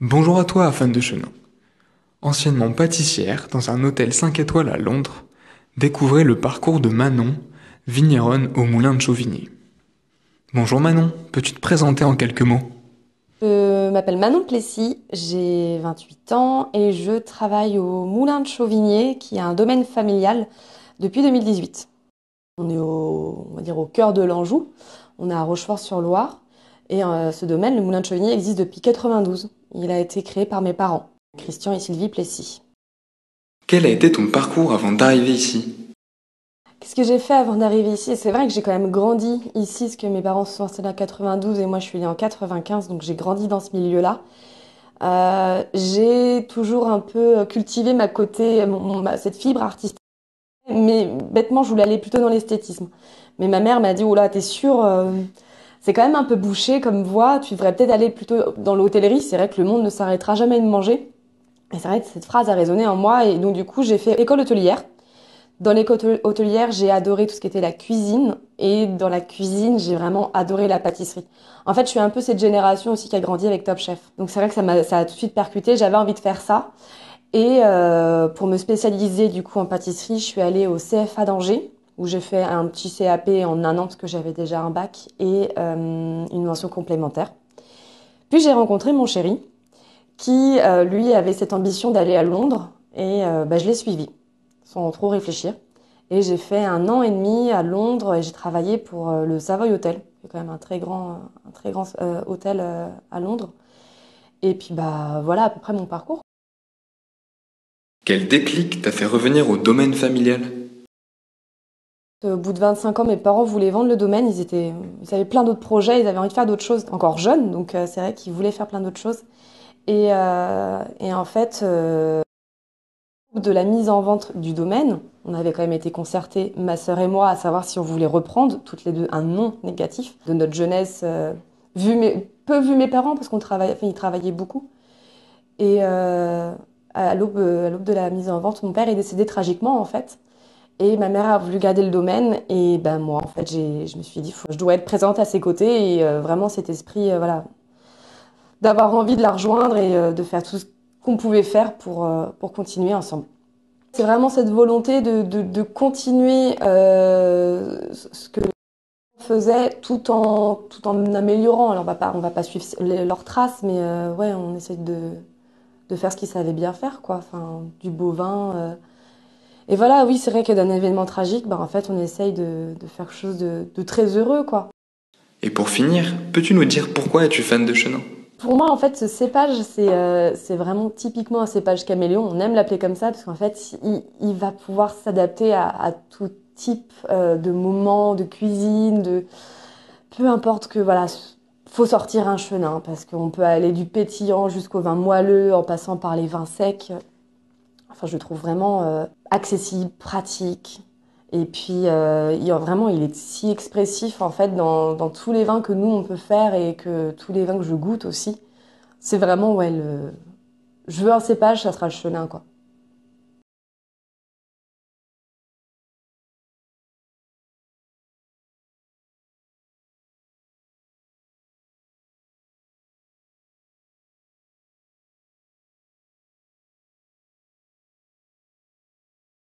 Bonjour à toi, fan de Chenin. Anciennement pâtissière dans un hôtel 5 étoiles à Londres, découvrez le parcours de Manon, vigneronne au moulin de Chauvigny. Bonjour Manon, peux-tu te présenter en quelques mots? Je m'appelle Manon Plessis, j'ai 28 ans et je travaille au Moulin de Chauvigné, qui est un domaine familial depuis 2018. On est on va dire au cœur de l'Anjou, on est à Rochefort-sur-Loire et ce domaine, le Moulin de Chauvigné, existe depuis 92. Il a été créé par mes parents, Christian et Sylvie Plessis. Quel a été ton parcours avant d'arriver ici? Qu'est-ce que j'ai fait avant d'arriver ici? C'est vrai que j'ai quand même grandi ici, parce que mes parents se sont installés en 92 et moi je suis née en 95, donc j'ai grandi dans ce milieu-là. J'ai toujours un peu cultivé cette fibre artistique, mais bêtement, je voulais aller plutôt dans l'esthétisme. Mais ma mère m'a dit, oh là, t'es sûre, c'est quand même un peu bouché comme voie, tu devrais peut-être aller plutôt dans l'hôtellerie. C'est vrai que le monde ne s'arrêtera jamais de manger. Et c'est vrai que cette phrase a résonné en moi, et donc du coup, j'ai fait école hôtelière. Dans l'école hôtelière, j'ai adoré tout ce qui était la cuisine. Et dans la cuisine, j'ai vraiment adoré la pâtisserie. En fait, je suis un peu cette génération aussi qui a grandi avec Top Chef. Donc c'est vrai que ça a tout de suite percuté. J'avais envie de faire ça. Et pour me spécialiser du coup en pâtisserie, je suis allée au CFA d'Angers, où j'ai fait un petit CAP en un an parce que j'avais déjà un bac et une mention complémentaire. Puis j'ai rencontré mon chéri, qui lui avait cette ambition d'aller à Londres. Et je l'ai suivi sans trop réfléchir. Et j'ai fait un an et demi à Londres et j'ai travaillé pour le Savoy Hotel, qui est quand même un très grand hôtel à Londres. Et puis bah voilà à peu près mon parcours. Quel déclic t'a fait revenir au domaine familial? Au bout de 25 ans, mes parents voulaient vendre le domaine. Ils avaient plein d'autres projets, ils avaient envie de faire d'autres choses, encore jeunes, donc c'est vrai qu'ils voulaient faire plein d'autres choses. Et en fait, de la mise en vente du domaine, on avait quand même été concertés, ma sœur et moi, à savoir si on voulait reprendre toutes les deux un nom négatif de notre jeunesse, peu vu mes parents parce ils travaillaient beaucoup. Et à l'aube de la mise en vente, mon père est décédé tragiquement en fait. Et ma mère a voulu garder le domaine. Et ben moi, en fait, je me suis dit, je dois être présente à ses côtés. Et vraiment cet esprit, voilà, d'avoir envie de la rejoindre et de faire tout ce qu'on pouvait faire pour continuer ensemble. C'est vraiment cette volonté de continuer ce que l'on faisait tout en améliorant. Alors on va pas suivre leurs traces, mais ouais, on essaie de faire ce qu'ils savaient bien faire, quoi. Enfin, du bovin. Et voilà, oui, c'est vrai que d'un événement tragique, en fait, on essaye de faire quelque chose de très heureux, quoi. Et pour finir, peux-tu nous dire pourquoi es-tu fan de Chenin? Pour moi, en fait, ce cépage, c'est vraiment typiquement un cépage caméléon. On aime l'appeler comme ça parce qu'en fait, il va pouvoir s'adapter à tout type de moments, de cuisine, peu importe que, voilà, faut sortir un chenin parce qu'on peut aller du pétillant jusqu'au vin moelleux en passant par les vins secs. Enfin, je le trouve vraiment accessible, pratique. Et puis, vraiment, il est si expressif en fait dans tous les vins que nous on peut faire et que tous les vins que je goûte aussi. C'est vraiment, ouais, je veux un cépage, ça sera le chenin, quoi.